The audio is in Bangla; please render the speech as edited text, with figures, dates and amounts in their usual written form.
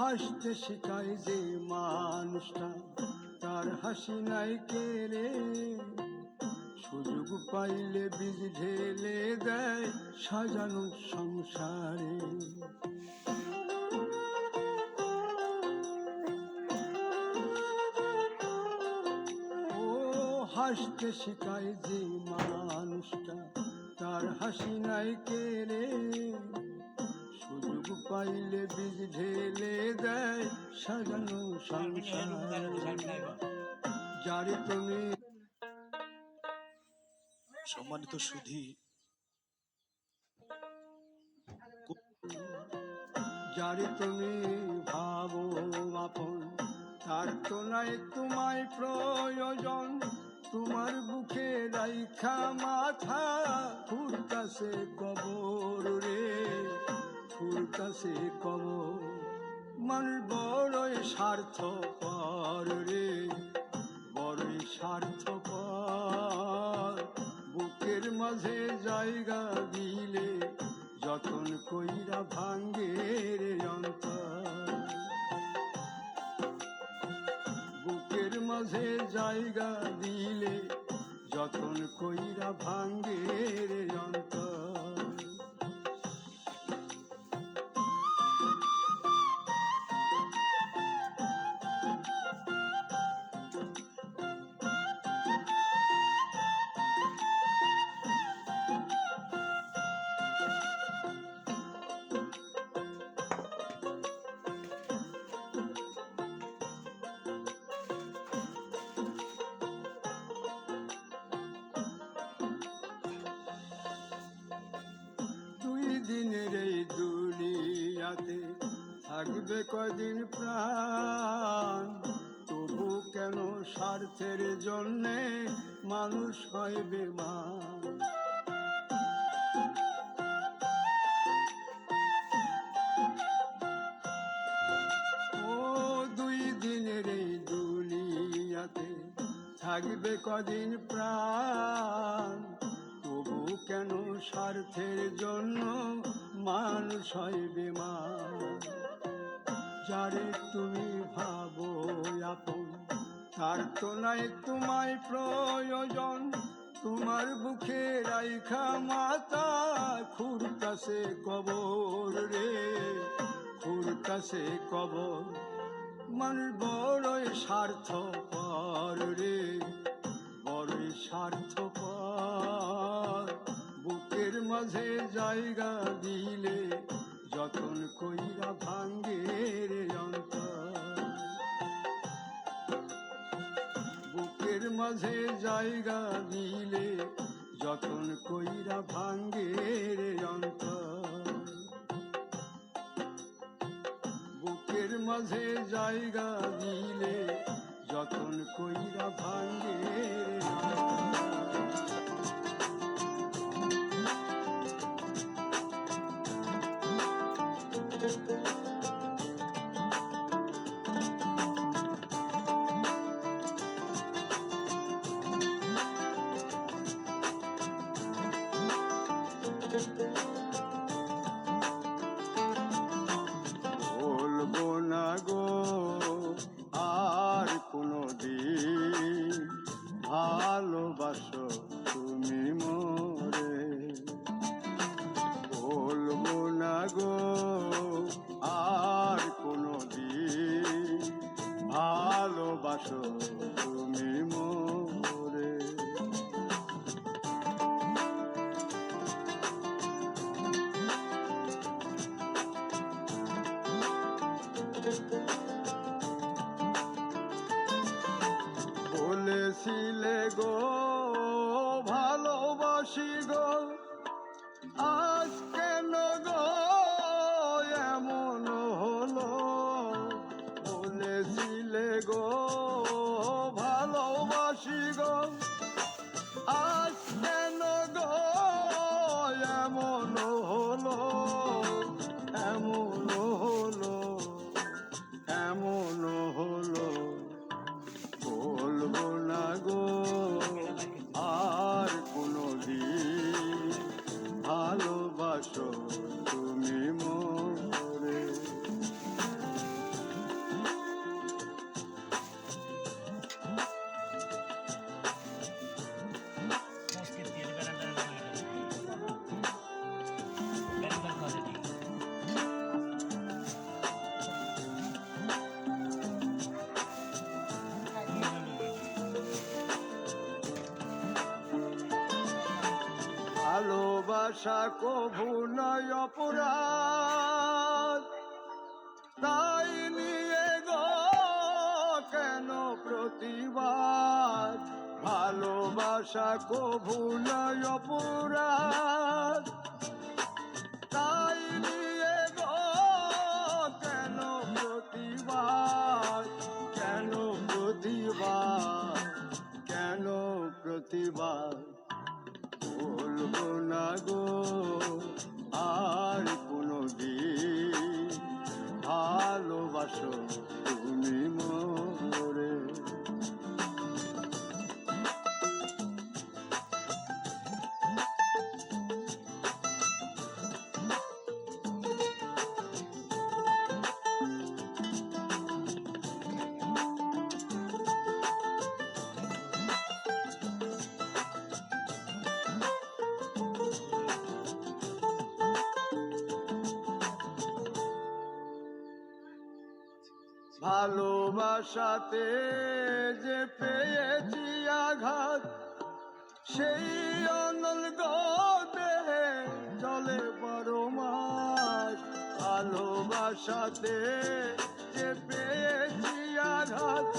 হাসতে শিখায় যে মানুষটা তার হাসি নাই কেড়ে, সুযোগ পাইলে বীজ ঢেলে দেয় সাজানো সংসারে। ও হাসতে শিখায় যে মানুষটা তার হাসি নাই কেড়ে, সুযোগ পাইলে বীজ ঢেলে দেয় সাজানো সংসার। যারে তুমি সম্মানিত সুধী, যারে তুমি ভাবো আপন তার তো নাই তোমায় প্রয়োজন, তোমার বুকে রাইখা মাথা ফুরতাছে কবর রে, ফুরতাছে কবর। মানুষ বড়ই স্বার্থপর রে, বড়ই স্বার্থপর। বুকের মাঝে জায়গা দিলে যতন কইরা ভাঙ্গে রে অন্তর, বুকের মাঝে জায়গা দিলে যতন কইরা ভাঙ্গে রে অন্তর। দিনের এই দুনিয়াতে থাকবে কদিন প্রাণ, তবু কেন স্বার্থের জন্যে মানুষ হয় বেমান। ও দুই দিনের এই দুনিয়াতে থাকবে কদিন প্রাণ, তবু কেন স্বার্থের জন্য মানুষ হয় বেমান। যারে তুমি ভাবো আপন তার তো নাই তোমায় প্রয়োজন, তোমার বুকে রাইখা মাথা খুঁড়তাছে কবর রে, খুঁড়তাছে কবর। মানুষ বড়ই স্বার্থপর রে, বড়ই স্বার্থপর। বুকের মাঝে জায়গা দিলে যতন কইরা ভাঙ্গে রে অন্তর, বুকের মাঝে জায়গা দিলে যতন কইরা ভাঙ্গে রে অন্তর, বুকের মাঝে জায়গা দিলে যতন কইরা ভাঙ্গে রে অন্তর। বলবো না গো আর কোনদিন ভালোবাসো তুমি মোরে, বলবো না গো আর কোনদিন ভালোবাসো তুমি মোরে। বলেছিলে গো ভালোবাসি গো, আজ কেন গো এমন হলো। বলেছিলে গো ভালোবাসি গো, আজ কেন গো এমন হলো, এমন হলো, এমন হলো। বলবো না গো আর কোনদিন ভালো ভালোবাসা কভু নয় অপরাধ, তাই নিয়ে গো কেন প্রতিবাদ? ভালোবাসা কভু নয় অপরাধ, তাই নিয়ে গো কেন প্রতিবাদ? কেন প্রতিবাদ? কেন প্রতিবাদ? বলবো না গো আর কোনো দিন ভালোবাসো তুমি মোরে। ভালোবাসাতে যে পেয়েছি আঘাত, সেই অনল দেহে জলে 12 মাস। ভালোবাসাতে যে পেয়েছি আঘাত,